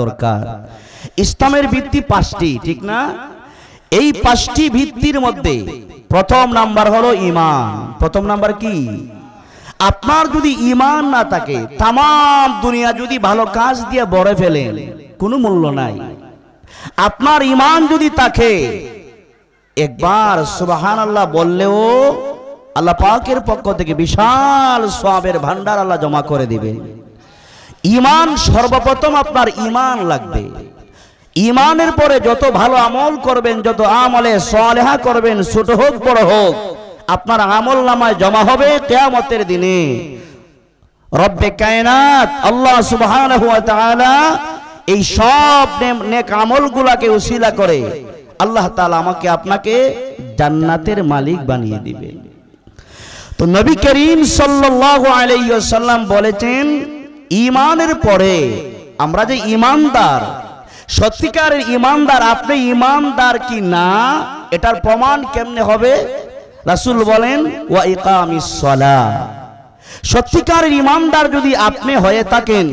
দরকার। ইসলামের ভিত্তি 5টি, ঠিক না? এই 5টি ভিত্তির মধ্যে প্রথম নাম্বার হলো ঈমান। প্রথম নাম্বার কি? আপনার যদি ঈমান না থাকে, তাম দুনিয়া যদি ভালো কাজ দিয়ে ভরে ফেলেন, কোনো মূল্য নাই। আপনার ঈমান যদি থাকে, একবার সুবহানাল্লাহ বললেও আল্লাহ পাকের পক্ষ থেকে বিশাল সওয়াবের ভান্ডার আল্লাহ জমা করে দিবে। ঈমান সর্বপ্রথম আপনার ঈমান লাগবে। ঈমানের পরে যত ভালো আমল করবেন, যত আমলে সালেহা করবেন, ছোট হোক বড় হোক, আপনার আমল নামায় জমা হবে কিয়ামতের দিনে। রব্বে কায়নাত আল্লাহ সুবহানাহু ওয়া তাআলা এই সব নেক আমলগুলোকে উসিলা করে আল্লাহ তাআলা আমাকে আপনাকে জান্নাতের মালিক বানিয়ে দিবেন। তো নবী করিম সাল্লাল্লাহু আলাইহি ওয়াসাল্লাম বলেছেন, ঈমানের পরে আমরা যে ঈমানদার, সত্যিকারের ঈমানদার, আপনি ঈমানদার কি না এটার প্রমাণ কেমনে হবে? রাসূল বলেন, ওয়া ইকামিস সালাহ। সত্যিকারের ঈমানদার যদি আপনি হয়ে থাকেন,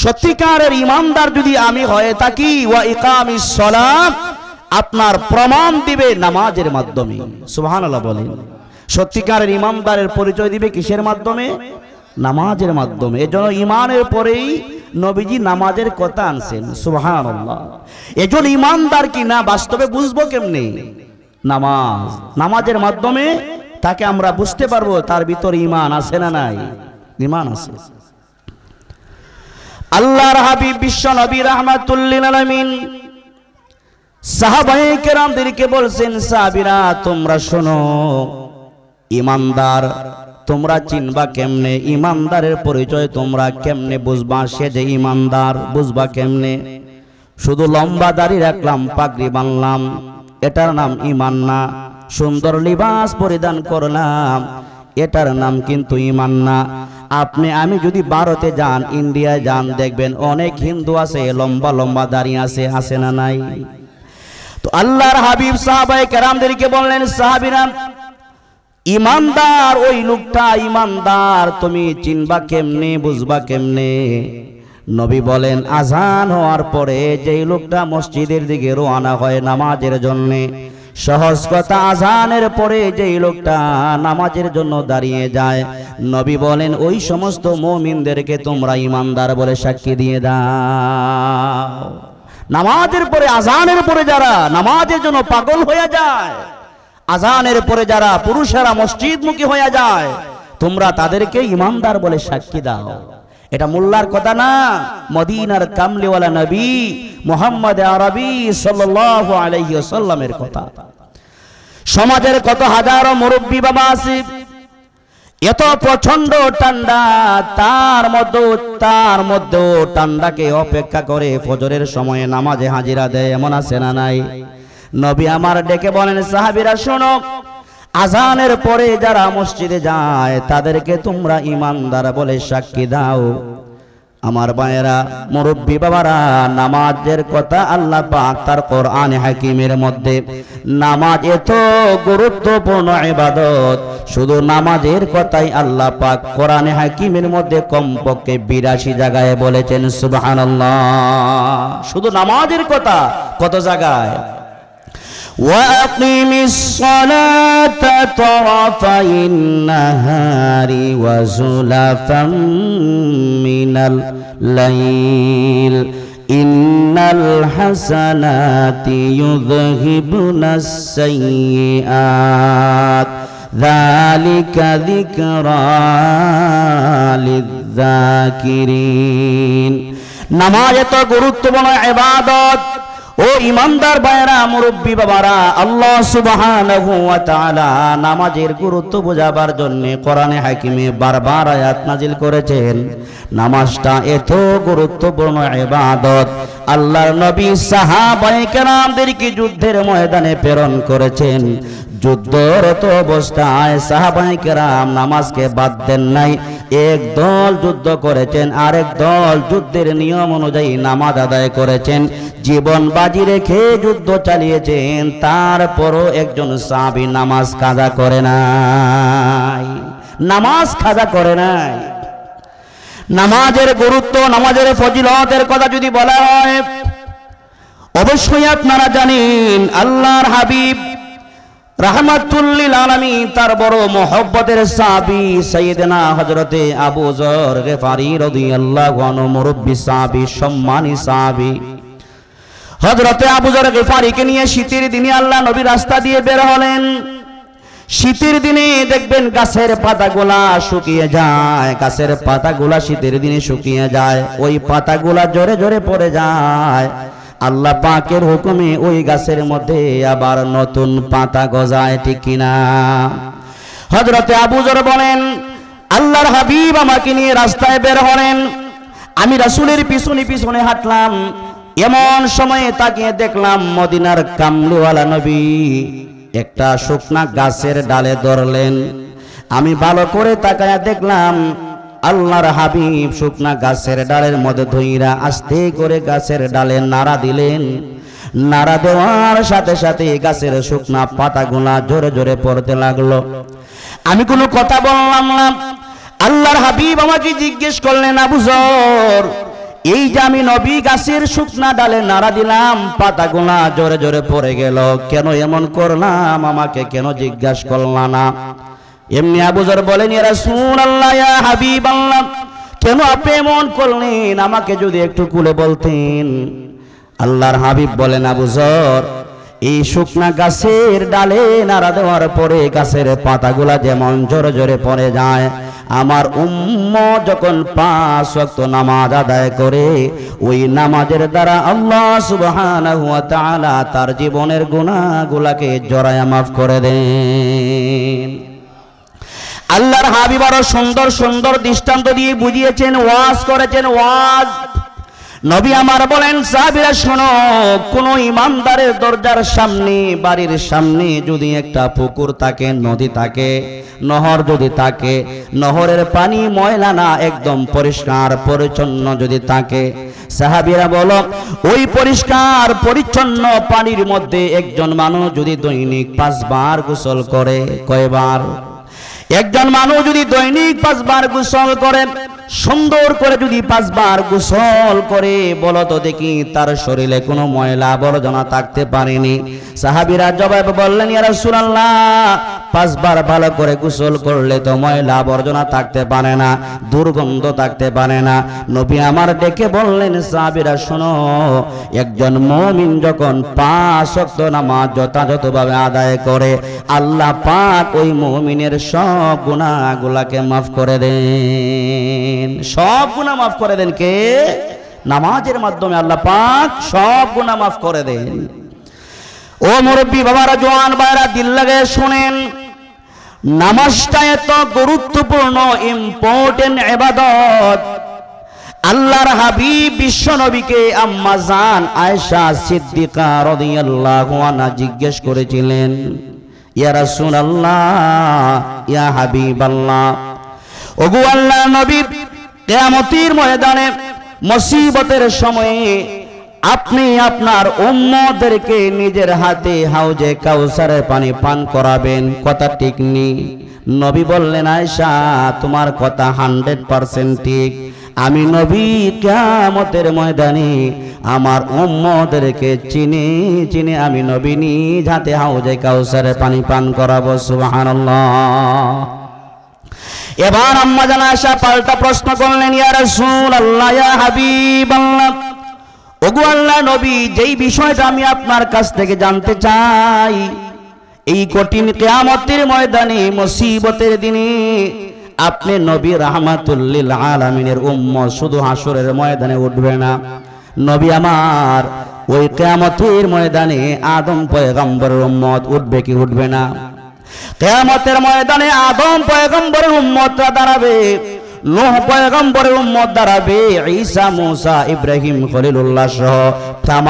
সত্যিকারের ঈমানদার যদি আমি হয়ে থাকি, ওয়া ইকামিস সালাহ, আপনার প্রমাণ দিবে নামাজের মাধ্যমে। সুবহানাল্লাহ বলেন। সত্যিকারের ঈমানদারের পরিচয় দিবে কিসের মাধ্যমে? নামাজের মাধ্যমে। এজন্য ঈমানের পরেই নবীজি নামাজের কথা আনছেন। সুবহানাল্লাহ। এজন্য ঈমানদার কি না বাস্তবে বুঝবো কেমনে? নামাজ, নামাজের মাধ্যমে তাকে আমরা বুঝতে পারবো তার ভিতরে ঈমান আছে না নাই। ঈমান আছে। আল্লাহর হাবিব বিশ্ব নবী রাহমাতুল লিল আলামিন সাহাবায়ে কেরামদেরকে বলছেন, সাহাবীরা তোমরা শোনো, ঈমানদার তোমরা চিনবা কেমনে? ঈমানদারের পরিচয় তোমরা কেমনে বুঝবা? সে যে ঈমানদার বুঝবা কেমনে? শুধু লম্বা দাড়ি রাখলাম, পাগড়ি বানলাম, এটার নাম ঈমান না। সুন্দর লিবাস পরিধান করলাম, এটার নাম কিন্তু ঈমান না। আপনি আমি যদি ভারতে যান, ইন্ডিয়ায় যান, দেখবেন অনেক হিন্দু আছে লম্বা লম্বা দাড়ি আছে, আছে না নাই? তো আল্লাহর হাবিব সাহাবায়ে কেরামদেরকে বললেন, সাহাবীরা ঈমানদার ওই লোকটা ঈমানদার তুমি চিনবা কেমনে, বুঝবা কেমনে? নবী বলেন, আজান হওয়ার পরে যেই লোকটা মসজিদের দিকে রওনা হয় নামাজের জন্য, সহজ কথা আজানের পরে যেই লোকটা নামাজের জন্য দাঁড়িয়ে যায়, নবী বলেন ওই সমস্ত মুমিনদেরকে তোমরা ঈমানদার বলে সাক্ষী দিয়ে দাও। নামাজের পরে, আজানের পরে যারা নামাজের জন্য পাগল হয়ে যায়, আজানের পরে যারা পুরুষেরা মসজিদমুখী হয়ে যায়, তোমরা তাদেরকে ঈমানদার বলে সাক্ষী দাও। এটা মোল্লার কথা না, মদিনার কামলিওয়ালা নবী মুহাম্মদ আরবি সাল্লাল্লাহু আলাইহি ওয়াসাল্লামের কথা। সমাজের কত হাজারো মুরব্বী বাবা আছে, এত প্রচন্ড ঠান্ডা, তার মধ্যেও ঠান্ডাকে অপেক্ষা করে ফজরের সময়ে নামাজে হাজিরা দেয়, এমন আছে না নাই? নবী আমার ডেকে বলেন, সাহাবীরা শোনো, আজানের পরে যারা মসজিদে যায় তাদেরকে তোমরা ঈমানদার বলে সাক্ষী দাও। আমার ভাইয়েরা, মুরব্বী বাবারা, নামাজের কথা আল্লাহ পাক তার কোরআনে হাকিমের মধ্যে, নামাজ এত গুরুত্বপূর্ণ ইবাদত, শুধু নামাজের কথাই আল্লাহ পাক কোরআনে হাকিমের মধ্যে কমপক্ষে 82 জায়গায় বলেছেন। সুবহানাল্লাহ। শুধু নামাজের কথা কত জায়গায়? وَأَقِمِ الصَّلَاةَ طَرَفَيِ النَّهَارِ وَزُلَفًا مِّنَ اللَّيْلِ إِنَّ الْحَسَنَاتِ يُذْهِبْنَ السَّيِّئَاتِ ذَلِكَ ذِكْرَى لِلذَّاكِرِينَ। নামাজ এত গুরুত্বপূর্ণ ইবাদত। ও ইমানদার ভাইরা, মুরব্বী বাবারা, আল্লাহ সুবহানাহু ওয়া তাআলা নামাজের গুরুত্ব বোঝাবার জন্য কোরআনে হাকিমে বারবার আয়াত নাজিল করেছেন। নামাজটা এত গুরুত্বপূর্ণ ইবাদত, আল্লাহর নবী সাহাবায়ে কেরামদেরকে যুদ্ধের ময়দানে প্রেরণ করেছেন। যুদ্ধরত অবস্থায় সাহাবায়ে কেরাম নামাজকে বাদ দেন নাই। এক দল যুদ্ধ করেছেন, আরেক দল যুদ্ধের নিয়ম অনুযায়ী নামাজ আদায় করেছেন, জীবন বাজি রেখে যুদ্ধ চালিয়েছেন। তারপরও একজন সাহাবী নামাজ কাজা করে নাই, নামাজ কাজা করে নাই। নামাজের গুরুত্ব, নামাজের ফজিলতের কথা যদি বলা হয়, অবশ্যই আপনারা জানেন আল্লাহর হাবিব রাহমাতুল লিল আলামিন তার বড় মহব্বতের সাহাবী সাইয়েদনা হযরতে আবু যর গিফারি রাদিয়াল্লাহু আনহু, মুরব্বী সাহাবী, সম্মানী সাহাবী হযরতে আবু যর গিফারিকে নিয়ে শীতের দিনে আল্লাহ নবী রাস্তা দিয়ে বের হলেন। শীতের দিনে দেখবেন গাছের পাতাগুলা শুকিয়ে যায়, গাছের পাতাগুলা শীতের দিনে শুকিয়ে যায়, ওই পাতাগুলা জোরে জোরে পড়ে যায়। আল্লাহ পাকের হুকুমে ওই গাছের মধ্যে আবার নতুন পাতা গজায়, ঠিক কিনা? হযরতে আবু যর বলেন, আল্লাহর হাবিব আমাকে নিয়ে রাস্তায় বের হলেন, আমি রাসূলের পিছনে পিছনে হাঁটলাম। এমন সময়ে তাকিয়ে দেখলাম মদিনার কামলিওয়ালা নবী একটা শুকনা গাছের ডালে ধরলেন। আমি ভালো করে তাকায়া দেখলাম আল্লাহর হাবিব শুকনা গাছের ডালের মধ্যে ধইরা আস্তে করে গাছের ডালে নাড়া দিলেন। নাড়া দেওয়ার সাথে সাথে গাছের শুকনা পাতাগুলা জোরে জোরে পড়তে লাগলো। আমি কোনো কথা বললাম না। আল্লাহর হাবিব আমাকে জিজ্ঞেস করলেন, আবু যর, এই যে আমি নবী গাছের শুকনা ডালে নাড়া দিলাম, পাতাগুলা জোরে জোরে পড়ে গেল, কেন এমন করলাম? আমাকে কেন জিজ্ঞাসা করলা না? এমনি আবু যর বলেন, ইয়া রাসূলুল্লাহ, ইয়া হাবিবাল্লাহ, কেন আপনি এমন করলেন? আমাকে যদি একটু খুলে বলতেন। আল্লাহর হাবিব বলেন, আবু যর, এই শুকনা গাছের ডালে নাড়া দেওয়ার পরে গাছের পাতাগুলা যেমন জোরে জোরে পড়ে যায়, আমার উম্মত যখন 5 ওয়াক্ত নামাজ আদায় করে, ওই নামাজের দ্বারা আল্লাহ সুবহানাহু ওয়া তাআলা তার জীবনের গুনাহগুলোকে জড়ায়া মাফ করে দেন। আল্লাহর হাবিব আরো সুন্দর সুন্দর দৃষ্টান্ত দিয়ে বুঝিয়েছেন, ওয়াজ করেছেন। ওয়াজ নবী আমার বলেন, সাহাবীরা শোনো, কোন ইমানদারের দরজার সামনে, বাড়ির সামনে যদি একটা পুকুর থাকে, নদী থাকে, নহর যদি থাকে, নহরের পানি ময়লা না, একদম পরিষ্কার পরিচ্ছন্ন যদি থাকে, সাহাবীরা বলো, ওই পরিষ্কার পরিচ্ছন্ন পানির মধ্যে একজন মানুষ যদি দৈনিক 5 বার গোসল করে, কয়বার? একজন মানুষ যদি দৈনিক 5 বার গোসল করে, সুন্দর করে যদি 5 বার গোসল করে, বলো তো দেখি তার শরীরে কোনো ময়লা আবর্জনা থাকতে পারেনি? সাহাবীরা জবাব বললেন, ইয়া রাসূলুল্লাহ, 5 বার ভালো করে গোসল করলে তো ময়লা আবর্জনা থাকতে পারে না, দুর্গন্ধ থাকতে পারে না। নবী আমার ডেকে বললেন, সাহাবীরা শোনো, একজন মুমিন যখন 5 ওয়াক্ত নামাজ যথাযথভাবে আদায় করে, আল্লাহ পাক ওই মুমিনের সব গুনাহগুলোকে মাফ করে দেন। সব গুনাহ মাফ করে দেন কে? নামাজের মাধ্যমে আল্লাহ পাক সব গুনাহ মাফ করে দেন। ও মুরব্বী বাবারা, জওয়ান ভাইরা, দিল লাগায় শুনেন, নামাজটা এত গুরুত্বপূর্ণ ইম্পর্টেন্ট ইবাদত। আল্লাহর হাবিব বিশ্ব নবীকে আম্মা জান আয়েশা সিদ্দিকা রাদিয়াল্লাহু আনহা জিজ্ঞেস করেছিলেন, ইয়া রাসূলুল্লাহ, ইয়া হাবিবাল্লাহ, ওগো আল্লাহর নবী, কিয়ামতের ময়দানে মুসিবতের সময়ে আপনি আপনার উম্মতদেরকে নিজের হাতে হাউজে কাউসারের পানি পান করাবেন, কথা ঠিক নেই? নবী বললেন, আয়েশা, তোমার কথা 100% ঠিক। আমি নবী কিয়ামতের ময়দানে আমার উম্মতদেরকে চিনে চিনে আমি নবী নিজ হাতে হাউজে কাউসারের পানি পান করাবো। সুবহানাল্লাহ। এবার আম্মা জান আয়েশা পাল্টা প্রশ্ন করলেন, ইয়া রাসূলুল্লাহ, ইয়া হাবিবাল্লাহ, ওগো আল্লাহর নবী, যেই বিষয়টা আমি আপনার কাছ থেকে জানতে চাই, এই কঠিন কিয়ামতের ময়দানে মুসিবতের দিনে আপনি নবী রাহমাতুল লিল আলামিনের উম্মত শুধু হাসরের ময়দানে উঠবে না, নবী আমার ওই কিয়ামতের ময়দানে আদম পয়গম্বরের উম্মত উঠবে কি উঠবে না? কিয়ামতের ময়দানে আদম পয়গম্বরের উম্মতরা দাঁড়াবে, নূহ পয়গম্বরের উম্মত দাঁড়াবে, ঈসা, মুসা, ইব্রাহিম খলিলুল্লাহ সহ তাম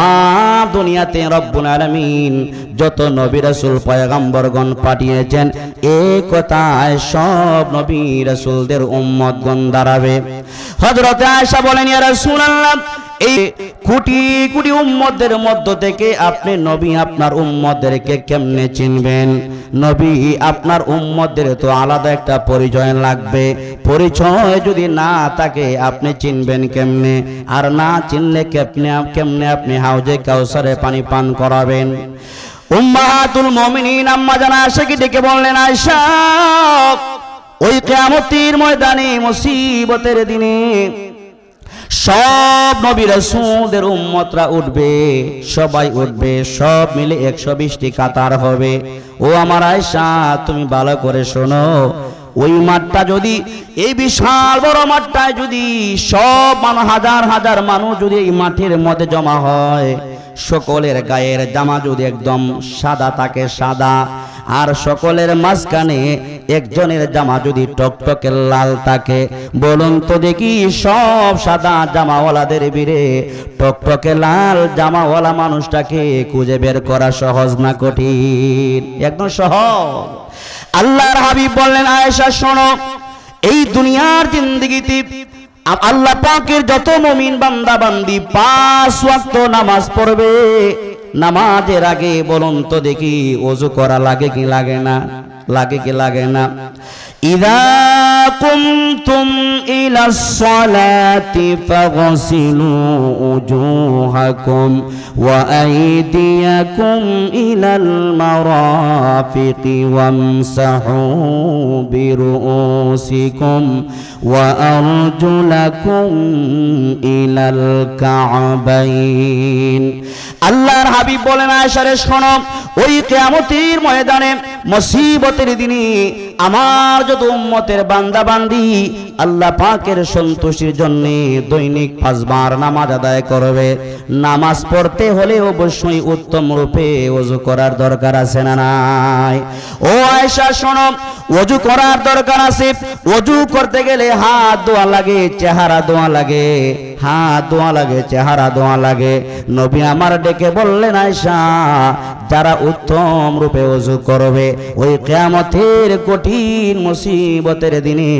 দুনিয়াতে রব্বুল আলামিন যত নবী রাসূল পয়গম্বরগণ পাঠিয়েছেন, এই কথায় সব নবী রাসূলদের উম্মতগণ দাঁড়াবে। হযরত আয়েশা বলেন, ইয়া রাসূলুল্লাহ, এই কোটি কোটি উম্মতের মধ্য থেকে আপনি নবী আপনার উম্মতদেরকে কেমনে চিনবেন? নবী আপনার উম্মতদের তো আলাদা একটা পরিচয় লাগবে। পরিচয় যদি না থাকে আপনি চিনবেন কেমনে? আর না চিনলে কেমনে আপনি হাউজে কাউসারে পানি পান করাবেন? উম্মাহাতুল মুমিনিন আম্মা জানা আয়েশাকে ডেকে বললেন, আয়েশা, ওই কিয়ামতের ময়দানে মুসিবতের দিনে সব নবী রাসূলদের উম্মতরা উঠবে, সবাই উঠবে, সব মিলে 120টি কাতার হবে। ও আমার আয়েশা, তুমি ভালো করে শোনো, ওই মাঠটা যদি, এই বিশাল বড় মাঠটায় যদি সব হাজার হাজার মানুষ যদি এই মাঠের মধ্যে জমা হয়, সকলের গায়ের জামা যদি একদম সাদা থাকে, সাদা, আর সকলের মাঝখানে একজনের জামা যদি টকটকে লাল থাকে, বলুন তো দেখি সব সাদা জামাওয়ালাদের ভিড়ে টকটকে লাল জামাওয়ালা মানুষটাকে খুঁজে বের করা সহজ না কঠিন? একদম সহজ। আল্লাহর হাবিব বললেন, আয়েশা শোনো, এই দুনিয়ার জিন্দেগিতে আল্লাহ পাকের যত মুমিন বান্দা বান্দি 5 ওয়াক্ত নামাজ পড়বে, নামাজের আগে বলুন তো দেখি ওযু করা লাগে কি লাগে না? লাগে কি লাগে না? ইযা কুমতুম ইলাস সালাতি ফাগসিলু উজুহাকুম ওয়া আইদিয়াকুম ইলাল মারাফিকি ওয়ামসাহু বিরুউসিকুম ওয়া আরজুলাকুম ইলাল কা'বাইন। আল্লাহর হাবিব বলেন, আয়েশা রে শোনো, ওই কিয়ামতের ময়দানে মুসিবতের দিনে আমার যত উম্মতের বান্দা বান্দি আল্লাহ পাকের সন্তুষ্টির জন্য দৈনিক 5 বার নামাজ আদায় করবে। নামাজ পড়তে হলে অবশ্যই উত্তম রূপে ওযু করার দরকার আছে না নাই? ও আয়েশা শোনো, ওযু করার দরকার আছে। ওযু করতে গেলে হাত ধোয়া লাগে, চেহারা ধোয়া লাগে, হাত ধোয়া লাগে, চেহারা ধোয়া লাগে। নবী আমার ডেকে বললেন, আয়েশা, যারা উত্তম রূপে ওযু করবে ওই কিয়ামতের কঠিন মুসিবতের দিনে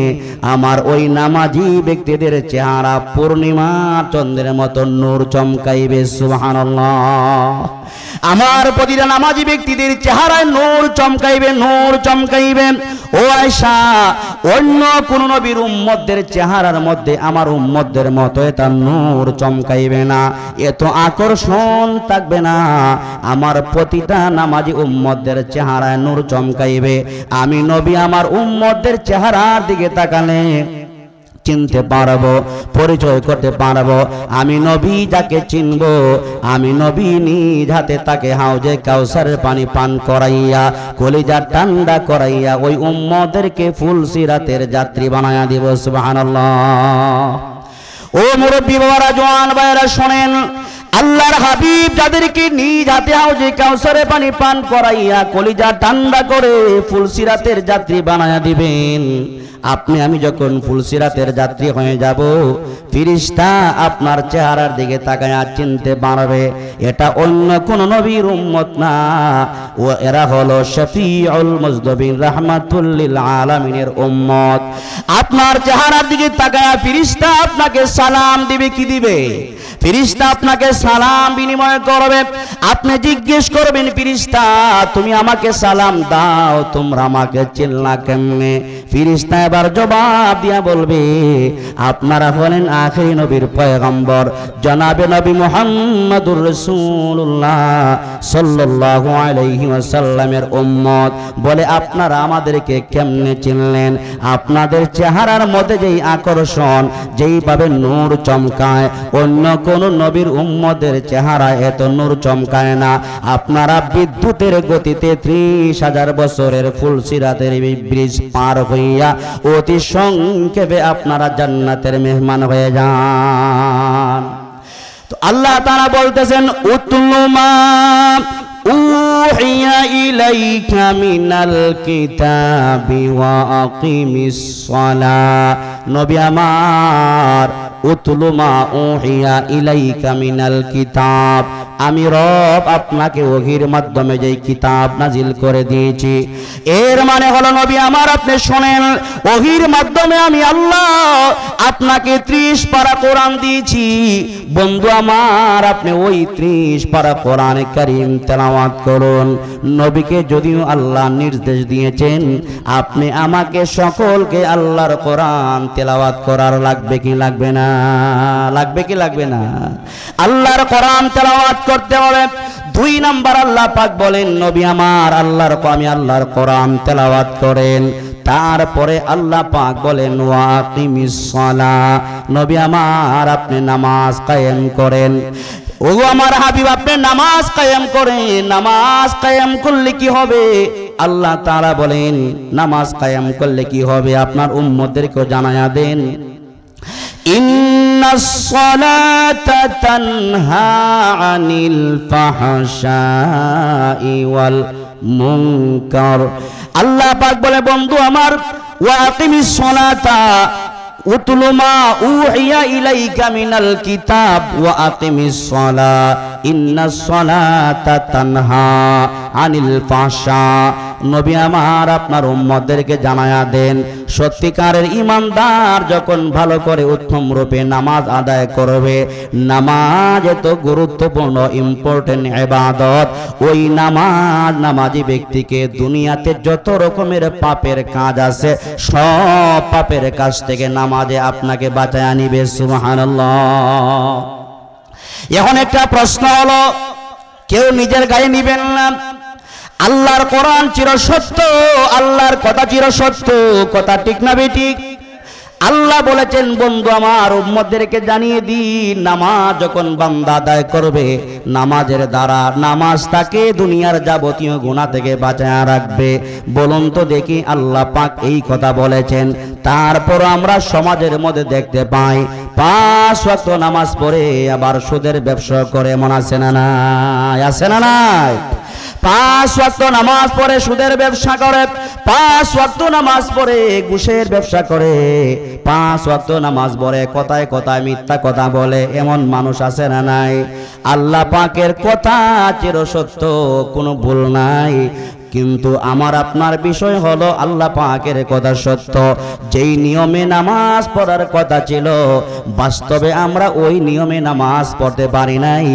আমার ওই নামাজি ব্যক্তিদের চেহারা পূর্ণিমা চন্দ্রের মতো নূর চমকাইবে। সুবহানাল্লাহ। আমার প্রতিটা নামাজি ব্যক্তিদের চেহারায় নূর চমকাইবে, নূর চমকাইবে। ও আয়েশা, অন্য কোন নবীর উম্মতদের চেহারার মধ্যে আমার উম্মতদের মতো এটা নূর চমকাইবে না, এত আকর্ষণ থাকবে না। আমার প্রতিটা নামাজি উম্মতদের চেহারায় নূর চমকাইবে। আমি নবী আমার উম্মতদের চেহারার দিকে তাকালে চিনতে পারবো, পরিচয় করতে পারবো। আমি নবী যাকে চিনব, আমি নবী নিজ হাতে তাকে হাউজে কাউসারের পানি পান করাইয়া, কলিজা ঠান্ডা করাইয়া ওই উম্মতদেরকে ফুল সিরাতের যাত্রী বানায়া দিব। সুবহানাল্লাহ। ও মুরব্বী বাবারা, জওয়ান ভাইরা শোনেন, আল্লাহর হাবিব যাদেরকে নিজ হাতে হাউজে কাউসারে পানি পান করাইয়া কলিজা ঠান্ডা করে ফুলসিরাতের যাত্রী বানায়া দিবেন, আপনি আমি যখন ফুলসিরাতের যাত্রী হয়ে যাব, ফেরেশতা আপনার চেহারার দিকে তাকায়া চিনতে পারবে এটা অন্য কোন নবীর উম্মত না, ও এরা হলো শফিউল মুজদবিন রাহমাতুল লিল আলামিনের উম্মত। আপনার চেহারার দিকে তাকায়া ফেরেশতা আপনাকে সালাম দিবে। কি দিবে? ফেরেশতা আপনাকে সালাম বিনিময় করবে। আপনি জিজ্ঞেস করবেন, ফেরেশতা তুমি আমাকে সালাম দাও, তোমরা আমাকে চিনলা কেমনে? ফেরেশতা এবার জবাব দিয়া বলবে, আপনারা হলেন আখিরি নবীর পয়গম্বর জনাবে নবী মুহাম্মদুর রাসূলুল্লাহ সাল্লাল্লাহু আলাইহি ওয়াসাল্লামের উম্মত। বলে আপনারা আমাদেরকে কেমনে চিনলেন? আপনাদের চেহারার মধ্যে যেই আকর্ষণ, যেইভাবে নূর চমকায়, অন্য কোন নবীর উম্মতের চেহারা এত নূর চমকায় না। আপনারা বিদ্যুতের গতিতে 30,000 বছরের ফুলসিরাতের ব্রিজ পার হইয়া অতি সংক্ষেপে আপনারা জান্নাতের মেহমান হয়ে যান। তো আল্লাহ তাআলা বলতেছেন, উতলু মা উহিয়া ইলাইকা মিনাল কিতাবি ওয়া আকিমিস সালাহ। নবী আমার উতলু মা উহিয়া ইলাইকা মিনাল কিতাব, আমি রব আপনাকে ওহীর মাধ্যমে যেই কিতাব নাজিল করে দিয়েছি। এর মানে হলো নবী আমার আপনি শুনেন, ওহীর মাধ্যমে আমি আল্লাহ আপনাকে 30 পারা কোরআন দিয়েছি। বন্ধু আমার আপনি ওই 30 পারা কোরআনে কারীম তেলাওয়াত করুন। নবীকে যদিও আল্লাহ নির্দেশ দিয়েছেন, আপনি আমাকে সকলকে আল্লাহর কোরআন তেলাওয়াত করার লাগবে কি লাগবে না? লাগবে কি লাগবে না? আল্লাহর কোরআন তেলাওয়াত করতে হবে। 2 নাম্বার আল্লাহ পাক বলেন নবী আমার আমি আল্লাহর কোরআন তেলাওয়াত করেন। তারপরে আল্লাহ পাক বলেন ওয়াকিমিস সালাহ, নবী আমার আপনি নামাজ কায়েম করেন। ও আমার হাবিব আপনি নামাজ কায়েম করেন। নামাজ কায়েম করলে কি হবে? আল্লাহ তাআলা বলেন নামাজ কায়েম করলে কি হবে আপনার উম্মতদেরকে জানায়া দেন। ইন্নাস সালাতা তানহা আনিল ফাহশাই ওয়াল মুনকার। আল্লাহ পাক বলে বন্ধু আমার ওয়াকিমিস সালাতা উতলু মা উহিয়া ইলাইকা মিনাল কিতাব ওয়া আকিমিস সালাহ ইন্নাস সালাতা তানহা আনিল ফাহশা। নবী আমার আপনার উম্মতদেরকে জানায়া দেন, সত্যিকারের ঈমানদার যখন ভালো করে উত্তম রূপে নামাজ আদায় করবে, নামাজ এত গুরুত্বপূর্ণ ইম্পর্টেন্ট ইবাদত, ওই নামাজি ব্যক্তিকে দুনিয়াতে যত রকমের পাপের কাজ আছে সব পাপের কাজ থেকে নামাজে আপনাকে বাঁচায় আনিবে। সুবহানাল্লাহ। এখন একটা প্রশ্ন হলো, কেউ নিজের গায়ে নিবেন না। আল্লাহর কোরআন চিরসত্য, আল্লাহর কথা চিরসত্য, কথা ঠিক না বেঠিক? আল্লাহ বলেছেন বন্ধু আমার উম্মতদেরকে জানিয়ে দিন, নামাজ যখন বান্দা আদায় করবে, নামাজের দ্বারা নামাজ তাকে দুনিয়ার যাবতীয় গুনাহ থেকে বাঁচায় রাখবে। বলুন তো দেখি আল্লাহ পাক এই কথা বলেছেন। তারপর আমরা সমাজের মধ্যে দেখতে পাই 5 ওয়াক্ত নামাজ পড়ে আবার সুদের ব্যবসা করে, মনে আছে না নাই? আছে না নাই? 5 ওয়াক্ত নামাজ পড়ে সুদের ব্যবসা করে, 5 ওয়াক্ত নামাজ পড়ে ঘুষের ব্যবসা করে, 5 ওয়াক্ত নামাজ পড়ে কথায় কথায় মিথ্যা কথা বলে, এমন মানুষ আছে না নাই? আল্লাহ পাকের কথা চিরসত্য, কোনো ভুল নাই। কিন্তু আমার আপনার বিষয় হলো আল্লাহ পাকের কথা সত্য। যেই নিয়মে নামাজ পড়ার কথা ছিল, বাস্তবে আমরা ওই নিয়মে নামাজ পড়তে পারি নাই।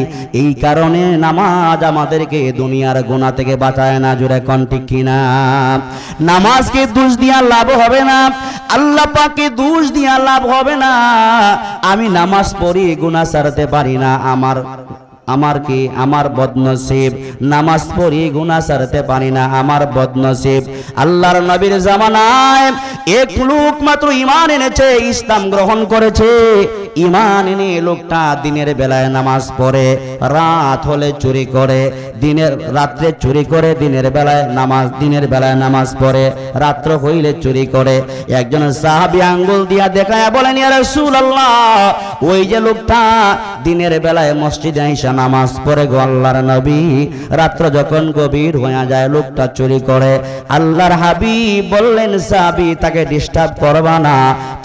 এই কারণে নামাজ আমাদেরকে দুনিয়ার গুনাহ থেকে বাঁচায় না। জোরে কোন ঠিক কিনা? নামাজকে দোষ দিয়া লাভ হবে না, আল্লাহ পাককে দোষ দিয়া লাভ হবে না। আমি নামাজ পড়ি গুনাহ ছাড়তে পারি না, আমার বদনসিব। নামাজ পড়ি গুনাহ ছাড়তে পারি না, আমার বদনসিব। আল্লাহর নবীর জামানায় এক লোক মাত্র ঈমান এনেছে, ইসলাম গ্রহণ করেছে। ঈমান এনে লোকটা দিনের বেলায় নামাজ পড়ে, রাত হলে চুরি করে, রাত্রে চুরি করে, দিনের বেলায় নামাজ পড়ে, রাত্র হইলে চুরি করে। একজন সাহাবী আঙ্গুল দিয়া দেখায় বলেন, ইয়া রাসূলুল্লাহ, ওই যে লোকটা দিনের বেলায় মসজিদে আইসা নামাজ পড়ে গো আল্লাহর নবী, রাত্র যখন গভীর হয়ে যায় লোকটা চুরি করে। আল্লাহর হাবিব বললেন, সাহাবী তাকে ডিস্টার্ব করবা না,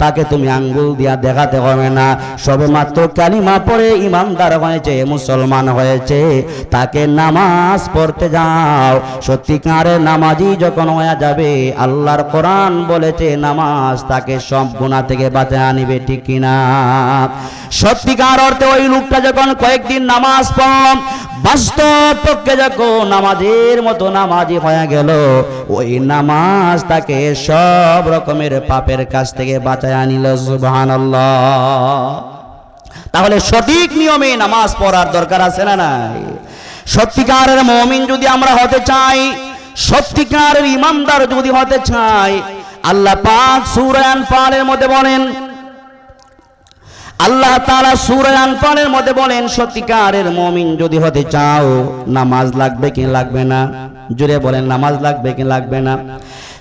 তাকে তুমি আঙ্গুল দিয়া দেখাতে হবে না, সবেমাত্র কালিমা পড়ে ইমানদার হয়েছে, মুসলমান হয়েছে, তাকে নামাজ পড়তে যাও। সত্যিকারের নামাজি যখন হয়ে যাবে, আল্লাহর কোরআন বলেছে নামাজ তাকে সব গুনাহ থেকে বাঁচায় আনিবে, ঠিক কিনা? সত্যিকার অর্থে ওই লোকটা যখন কয়েকদিন নামাজ পড়ল, বাস্তব পক্ষে যখন নামাজের মতো নামাজি হয়ে গেল, ওই নামাজ তাকে সব রকমের পাপের কাছ থেকে বাঁচায় আনিল। সুবহানাল্লাহ। তাহলে সঠিক নিয়মে নামাজ পড়ার দরকার আছে না নাই? সত্যিকারের মুমিন যদি আমরা হতে চাই, সত্যিকারের ঈমানদার যদি হতে চাই, আল্লাহ পাক সূরা আনফালের মধ্যে বলেন, আল্লাহ তাআলা সূরা আনফালের মধ্যে বলেন, সত্যিকারের মুমিন যদি হতে চাও নামাজ লাগবে কি লাগবে না? জোরে বলেন, নামাজ লাগবে কি লাগবে না?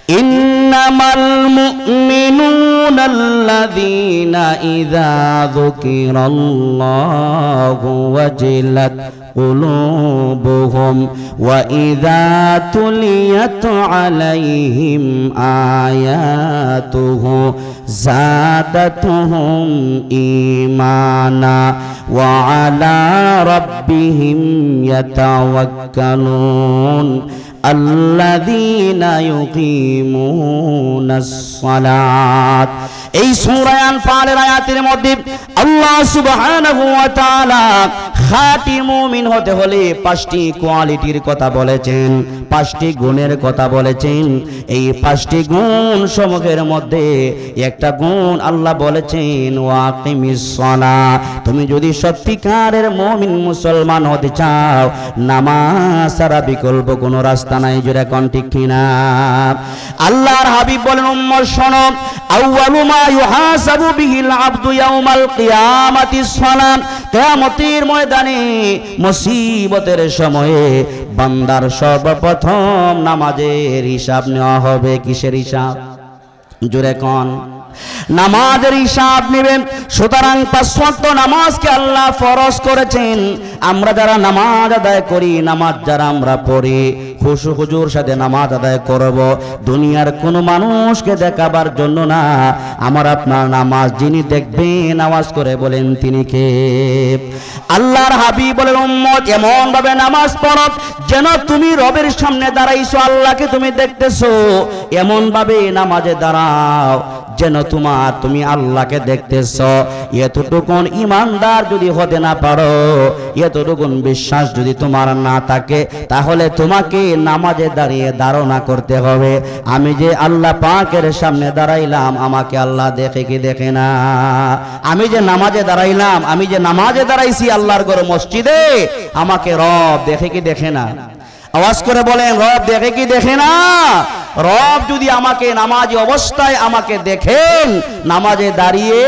ইন্নামাল মুমিনুনাল্লাযীনা ইযা যুকিরাল্লাহু ওয়াজিলাত قلوبهم وإذا تليت عليهم آياته زادتهم إيمانا وعلى ربهم يتوكلون الذين يقيمون الصلاة এই সূরা আনফালের আয়াতের মধ্যে আল্লাহ সুবহানাহু ওয়া তাআলা খাঁটি মুমিন হতে হলে 5টি কোয়ালিটির কথা বলেছেন, 5টি গুণের কথা বলেছেন। এই 5টি গুণ সমূহের মধ্যে একটা গুণ আল্লাহ বলেছেন ওয়াকিমিস সালাহ। তুমি যদি সত্যিকারের মুমিন মুসলমান হতে চাও, নামাজ ছাড়া বিকল্প কোনো রাস্তা নাই। জোরে কোন ঠিক কিনা? আল্লাহর হাবিব বলেন, উম্মত শোনো, আউয়ালু মা ইউহাসাবু বিহিল আবদু ইয়াউমাল কিয়ামাতিস সালাম। কিয়ামতের ময়দানে মুসিবতের সময়ে বান্দার সর্বপ্রথম নামাজের হিসাব নেওয়া হবে। কিসের হিসাব? জোরে কোন? নামাজের হিসাব নেবেন। সুতরাং 5 ওয়াক্ত নামাজকে আল্লাহ ফরজ করেছেন। আমরা যারা নামাজ আদায় করি, নামাজ যারা আমরা পড়ি, খুশু হুজুর সাথে নামাজ আদায় করব, দুনিয়ার কোনো মানুষকে দেখাবার জন্য না। আমার আপনার নামাজ যিনি দেখবেন, আওয়াজ করে বলেন তিনি কে? আল্লাহর হাবিব বলেন, উম্মত এমন ভাবে নামাজ পড়ো যেন তুমি রবের সামনে দাঁড়াইছো, আল্লাহকে তুমি দেখতেছো। এমন ভাবে নামাজে দাঁড়াও যেন তুমি আল্লাহকে দেখতেছ। এতটুকুন ইমানদার যদি হতে না পারো, এতটুকুন বিশ্বাস যদি তোমার না থাকে, তাহলে তোমাকে নামাজে দাঁড়িয়ে ধারণা করতে হবে, আমি যে আল্লাহ পাকের সামনে দাঁড়াইলাম, আমাকে আল্লাহ দেখে কি দেখে না? আমি যে নামাজে দাঁড়াইলাম, আমি যে নামাজে দাঁড়াইছি আল্লাহর ঘরে মসজিদে, আমাকে রব দেখে কি দেখে না? আওয়াজ করে বলেন, রব দেখে কি দেখে না? রব যদি আমাকে নামাজি অবস্থায় আমাকে দেখেন, নামাজে দাঁড়িয়ে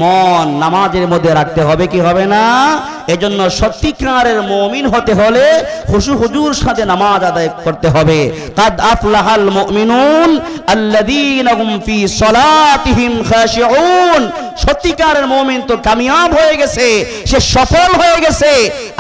মন নামাজের মধ্যে রাখতে হবে কি হবে না? এজন্য সত্যিকারের মুমিন হতে হলে খুশু হুজুর সাথে নামাজ আদায় করতে হবে। কাদ আফলাহাল মুমিনুন আল্লাযীনা হুম ফি সালাতিহিম খাশিউন। সত্যিকারের মুমিন তো কামিয়াব হয়ে গেছে, সে সফল হয়ে গেছে।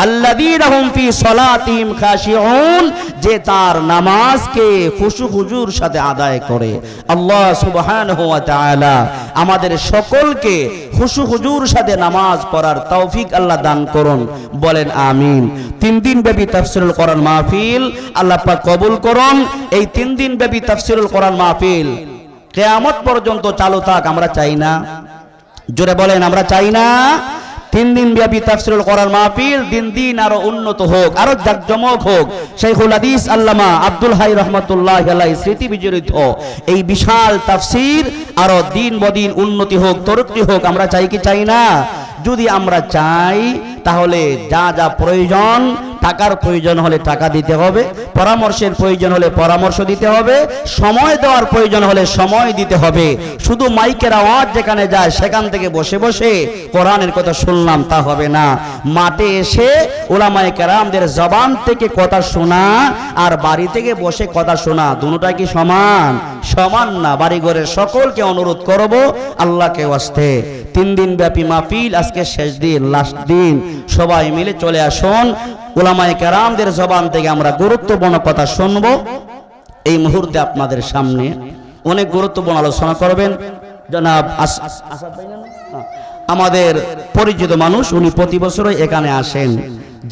আল্লাযীনা হুম ফি সালাতিহিম খাশিউন, যে তার নামাজকে খুশু হুজুর সাথে আদায় করে। আল্লাহ সুবহানাহু ওয়া তাআলা আমাদের সকলকে খুশু হুজুর সাথে নামাজ পড়ার তৌফিক আল্লাহ দান করুন, বলেন আমিন। 3 দিন ব্যাপী তাফসীরুল কোরআন মাহফিল আল্লাহ পাক কবুল করুন। এই 3 দিন ব্যাপী তাফসীরুল কোরআন মাহফিল কিয়ামত পর্যন্ত চালু থাক, আমরা চাই না? জোরে বলেন, আমরা চাই না? 3 দিন ব্যাপী তাফসীরুল কোরআন মাহফিল দিন দিন আরো উন্নত হোক, আরো জাকজমক হোক। শাইখুল হাদিস আল্লামা আব্দুল হাই রাহমাতুল্লাহি আলাইহি স্মৃতি বিজড়িত এই বিশাল তাফসীর আরো দিন বদিন উন্নতি হোক, তরক্কি হোক। আমরা চাই কি চাই না? যদি আমরা চাই তাহলে যা যা প্রয়োজন, টাকার প্রয়োজন হলে টাকা দিতে হবে, পরামর্শের প্রয়োজন হলে পরামর্শ দিতে হবে, সময় দেওয়ার প্রয়োজন হলে সময় দিতে হবে। শুধু মাইকের আওয়াজ যেখানে যায় সেখান থেকে বসে বসে কোরআনের কথা শুনলাম তা হবে না। মাঠে এসে উলামায়ে কেরামদের জবান থেকে কথা শোনা আর বাড়ি থেকে বসে কথা শোনা, দুটোটা কি সমান? সমান না। বাড়ি ঘরের সকলকে অনুরোধ করব আল্লাহকে ওয়াস্তে, 3 দিন ব্যাপী মাহফিল, আজকে শেষ দিন, লাস্ট দিন, সবাই মিলে চলে আসুন। উলামায়ে কেরামদের জবান থেকে আমরা গুরুত্বপূর্ণ কথা শুনব। এই মুহূর্তে আপনাদের সামনে অনেক গুরুত্বপূর্ণ আলোচনা করবেন জনাব আসাদ ভাই, আমাদের পরিচিত মানুষ। উনি প্রতি বছরই এখানে আসেন,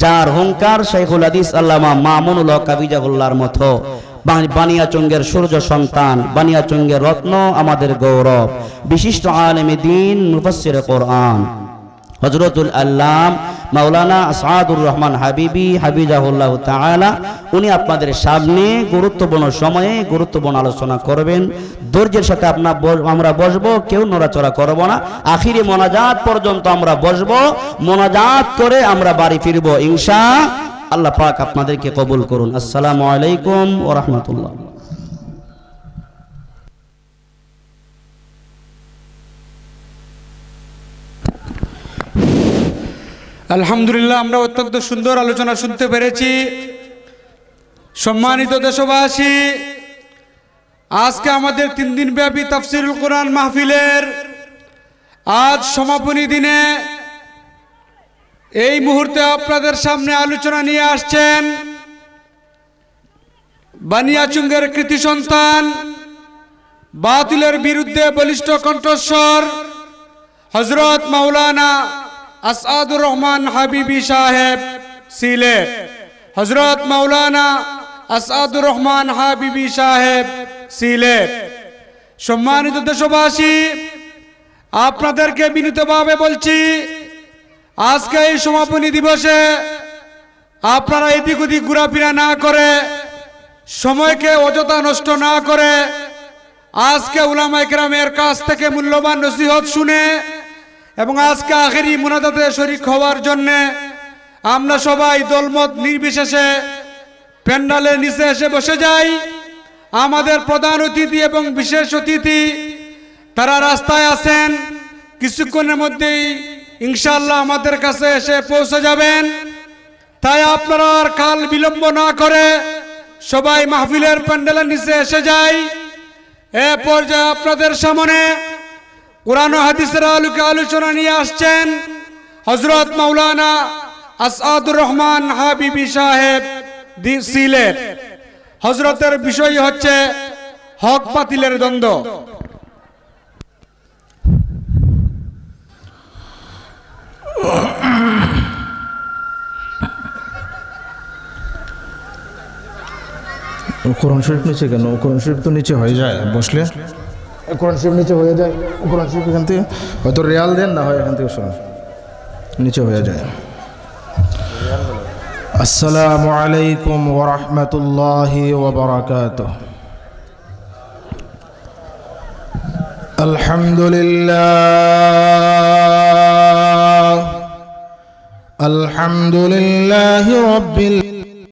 যার হুঙ্কার শাইখুল হাদিস আল্লামা মামুনুল হক হাফিজাহুল্লাহর মতো বানিয়াচঙ্গের সূর্য সন্তান, বানিয়াচঙ্গের রত্ন, আমাদের গৌরব, বিশিষ্ট আলেমে দ্বীন, মুফাসসিরে কোরআন হযরতুল আল্লাম মাওলানা আসাদুর রহমান হাবিবি হাফিজাহুল্লাহ তাআলা, উনি আপনাদের সামনে গুরুত্বপূর্ণ সময়ে গুরুত্বপূর্ণ আলোচনা করবেন। ধৈর্যের সাথে আমরা বসবো, কেউ নড়াচড়া করব না। আখিরি মোনাজাত পর্যন্ত আমরা বসবো, মোনাজাত করে আমরা বাড়ি ফিরবো ইনশাআল্লাহ। আল্লাহ পাক আপনাদেরকে কবুল করুন। আসসালামু আলাইকুম ওয়া রাহমাতুল্লাহ। আলহামদুলিল্লাহ, আমরা অত্যন্ত সুন্দর আলোচনা শুনতে পেরেছি। সম্মানিত দেশবাসী, আজকে আমাদের 3 দিন ব্যাপী তাফসীরুল কোরআন মাহফিলের আজ সমাপনী দিনে এই মুহূর্তে আপনাদের সামনে আলোচনা নিয়ে আসছেন বানিয়াচুঙ্গের কৃতি সন্তান, বাতিলের বিরুদ্ধে বলিষ্ঠ কণ্ঠস্বর হযরত মাওলানা আসাদুর রহমান হাবিবি সাহেব সিলেট। হযরত মাওলানা আসাদুর রহমান হাবিবি সাহেব সিলেট। সম্মানিত দেশবাসী, আপনাদেরকে বিনীতভাবে বলছি, আজকে এই সমাপনী দিবসে আপনারা এদিক ওদিক ঘোরাফেরা না করে, সময়কে অযথা নষ্ট না করে, আজকে উলামায়ে কেরামের কাছ থেকে মূল্যবান নসিহত শুনে এবং আজকে আখেরি মুনাজাতে শরীক হওয়ার জন্য আমরা সবাই দলমত নির্বিশেষে প্যান্ডালের নিচে এসে বসে যাই। আমাদের প্রধান অতিথি এবং বিশেষ অতিথি তারা রাস্তায় আছেন, কিছুক্ষণের মধ্যেই ইনশাআল্লাহ আমাদের কাছে এসে পৌঁছে যাবেন। তাই আপনারা আর কাল বিলম্ব না করে সবাই মাহফিলের প্যান্ডেলের নিচে এসে যাই। এ পর্যায়ে আপনাদের সামনে কোরআন ও হাদিসের আলোকে আলোচনা নিয়ে আসছেন হযরত মাওলানা আসাদুর রহমান হাবিবি সাহেব সিলেট। হযরতের বিষয় হচ্ছে হক বাতিলের দ্বন্দ্ব। কোরআন শরীফ নিচে কেন? কোরআন শরীফ তো নিচে হয়ে যায়, বসলে কোরআন শরীফ নিচে হয়ে যায়। কোরআন শরীফ এখান থেকে হয়তো রেয়াল দেন, না হয় এখান থেকে শোনা নিচে হয়ে যায়। আসসালামু আলাইকুম ওয়া রাহমাতুল্লাহি ওয়া বারাকাতুহু। আলহামদুলিল্লাহ রাব্বিল